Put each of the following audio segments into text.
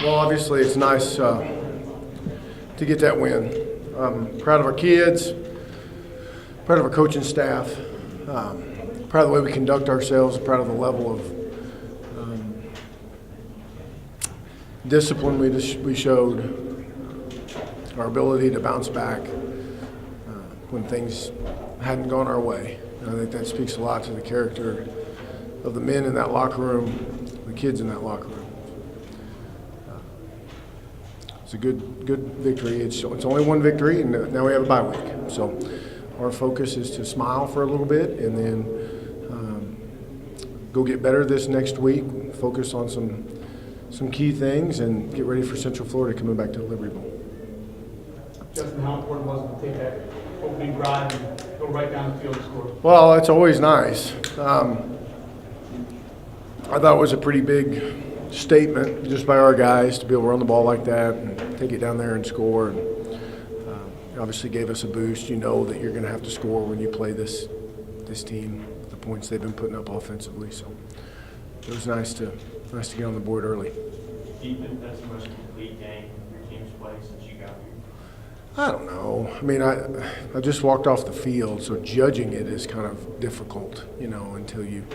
Well, obviously, it's nice to get that win. Proud of our kids, proud of our coaching staff, proud of the way we conduct ourselves, proud of the level of discipline we showed, our ability to bounce back when things hadn't gone our way. And I think that speaks a lot to the character of the men in that locker room, the kids in that locker room. It's a good victory. It's only one victory, and now we have a bye week. So our focus is to smile for a little bit and then go get better this next week, focus on some key things, and get ready for Central Florida coming back to the Liberty Bowl. Justin, how important was it to take that opening drive and go right down the field and score? Well, it's always nice. I thought it was a pretty big statement just by our guys to be able to run the ball like that and take it down there and score. And obviously gave us a boost. You know that you're going to have to score when you play this team, the points they've been putting up offensively. So it was nice to get on the board early. Do you think that's the most complete game your team's played since you got here? I don't know. I mean, I just walked off the field, so judging it is kind of difficult, until you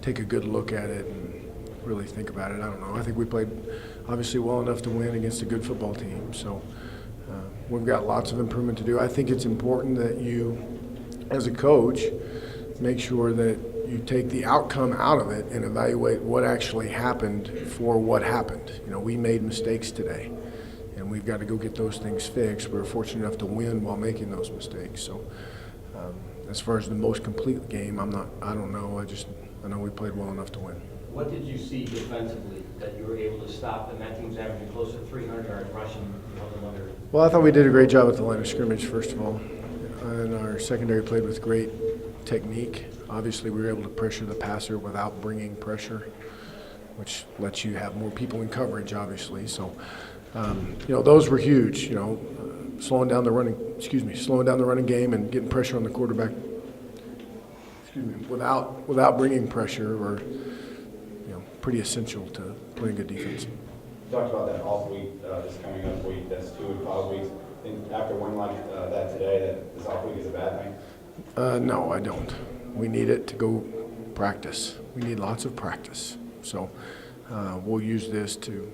take a good look at it and really think about it. I don't know. I think we played obviously well enough to win against a good football team. So we've got lots of improvement to do. I think it's important that you, as a coach, make sure that you take the outcome out of it and evaluate what actually happened for what happened. We made mistakes today, and we've got to go get those things fixed. We were fortunate enough to win while making those mistakes. So as far as the most complete game, I don't know. I know we played well enough to win. What did you see defensively that you were able to stop them? That team's averaging close to 300 yards rushing. You held them under. Well, I thought we did a great job at the line of scrimmage, first of all. And our secondary played with great technique. Obviously, we were able to pressure the passer without bringing pressure, which lets you have more people in coverage, obviously. So, those were huge, slowing down the running game and getting pressure on the quarterback, without bringing pressure were, pretty essential to playing good defense. You talked about that off week, this coming up week. That's 2 and 5 weeks. I think after one like that today, that this off week is a bad thing? No, I don't. We need it to go practice. We need lots of practice. So we'll use this to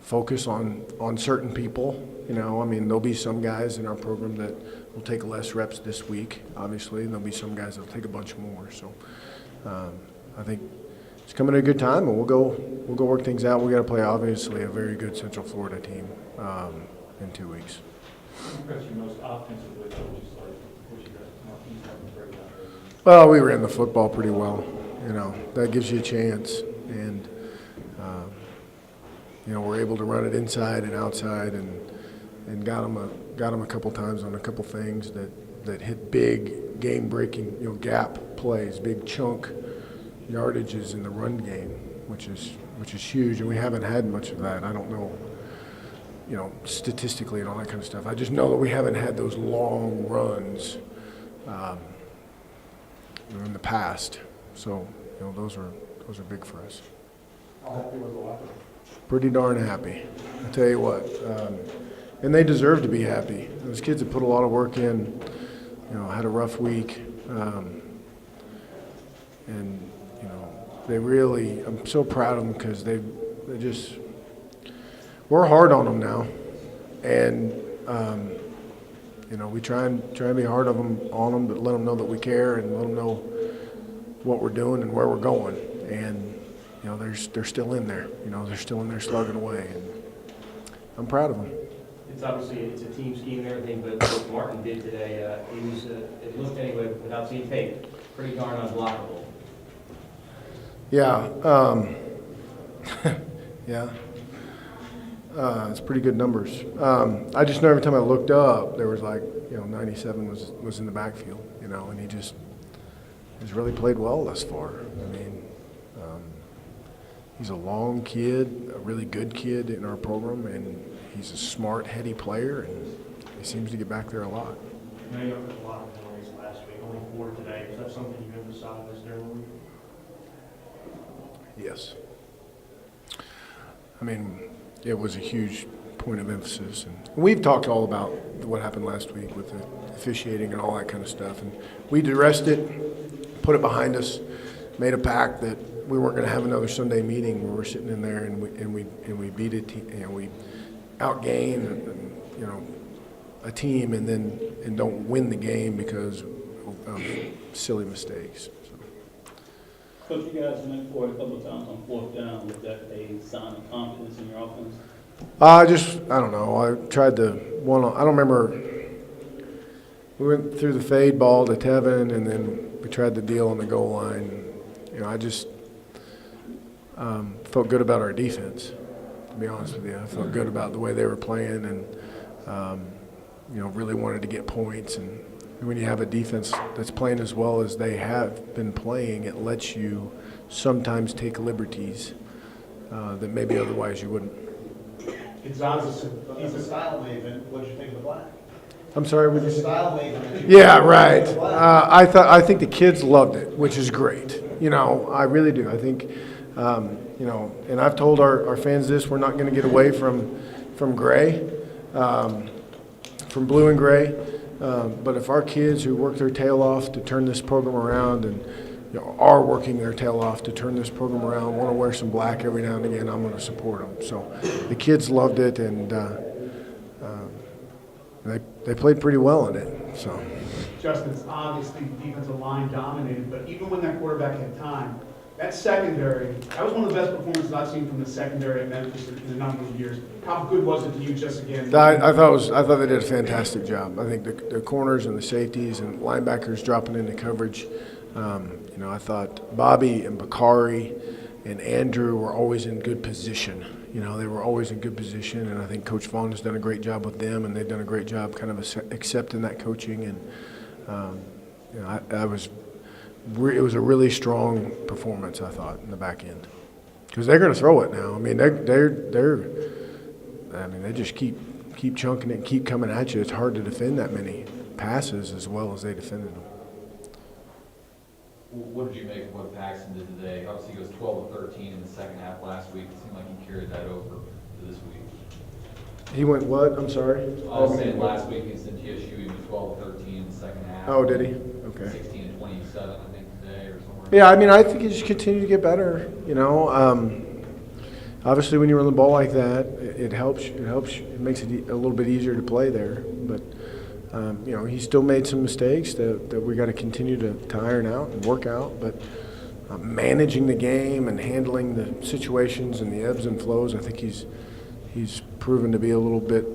focus on certain people. There'll be some guys in our program that will take less reps this week, obviously, and there'll be some guys that will take a bunch more. So I think it's coming at a good time, and we'll go work things out. We got to play, obviously, a very good Central Florida team in 2 weeks. What impressed you most offensively, just like what you got Marquis having a great job? Well, we ran the football pretty well. That gives you a chance, and we're able to run it inside and outside, and got them a couple times on a couple things that hit big game-breaking gap plays, big chunk yardages in the run game, which is huge, and we haven't had much of that. I don't know, statistically and all that kind of stuff. I just know that we haven't had those long runs in the past. So, those are big for us. How happy was the locker room? Pretty darn happy. I tell you what, and they deserve to be happy. Those kids have put a lot of work in. Had a rough week, and they really. I'm so proud of them because they just. We're hard on them now, and we try and be hard on them, but let them know that we care and let them know what we're doing and where we're going. And they're still in there. They're still in there slugging away, and I'm proud of them. It's obviously it's a team scheme and everything, but what Martin did today, it looked anyway without seeing tape, pretty darn unblockable. Yeah, yeah. It's pretty good numbers. I just know every time I looked up, there was 97 was in the backfield, and he's really played well thus far. He's a long kid, a really good kid in our program, and he's a smart, heady player, and he seems to get back there a lot. I know you got a lot of penalties last week, only 4 today. Is that something you emphasized during the week? Yes. I mean, it was a huge point of emphasis. And we've talked all about what happened last week with the officiating and all that kind of stuff. And we addressed it, put it behind us, made a pact that we weren't going to have another Sunday meeting where we're sitting in there and we beat a team, and we outgain, a team and don't win the game because of silly mistakes. Coach, you guys went for it a couple of times on fourth down. Was that a sign of confidence in your offense? I don't know. I tried the one. I don't remember. We went through the fade ball to Tevin, and then we tried the deal on the goal line. I just felt good about our defense, to be honest with you. I felt good about the way they were playing, and really wanted to get points. And when you have a defense that's playing as well as they have been playing, it lets you sometimes take liberties that maybe otherwise you wouldn't. Gonzalez, He's a style maven. What did you think of the black? I'm sorry, would He's a you? style maven. Yeah, right. I think the kids loved it, which is great. I really do. I think, and I've told our fans this: we're not going to get away from gray, from blue and gray. But if our kids who work their tail off to turn this program around and are working their tail off to turn this program around, want to wear some black every now and again, I'm going to support them. So the kids loved it, and they played pretty well in it. So. Justin, it's obviously the defensive line dominated, but even when that quarterback had time, that secondary, that was one of the best performances I've seen from the secondary at Memphis in a number of years. How good was it to you just again? I thought they did a fantastic job. I think the corners and the safeties and linebackers dropping into coverage. I thought Bobby and Bakari and Andrew were always in good position. They were always in good position, and I think Coach Vaughn has done a great job with them, and they've done a great job kind of accepting that coaching. And it was a really strong performance, I thought, in the back end, because they're going to throw it now. I mean, they just keep chunking it and keep coming at you. It's hard to defend that many passes as well as they defended them. What did you make of what Paxton did today? Obviously, he goes 12 of 13 in the second half last week. It seemed like he carried that over to this week. He went what? I'm sorry? I was saying last week against TSU, he went 12 of 13 in the second half. Oh, did he? Okay. 16 and 27, I think, today or somewhere. Yeah, I think he just continued to get better. Obviously, when you run the ball like that, it helps. It makes it a little bit easier to play there. But he still made some mistakes that we got to continue to iron out and work out. But managing the game and handling the situations and the ebbs and flows, I think he's proven to be a little bit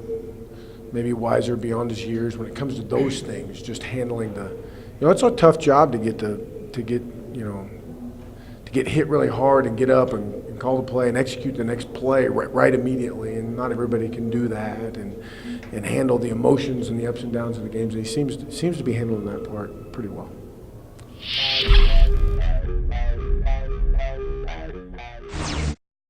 maybe wiser beyond his years when it comes to those things. Just handling it's a tough job to get hit really hard and get up and call the play and execute the next play right immediately, and not everybody can do that, and handle the emotions and the ups and downs of the games. He seems to be handling that part pretty well.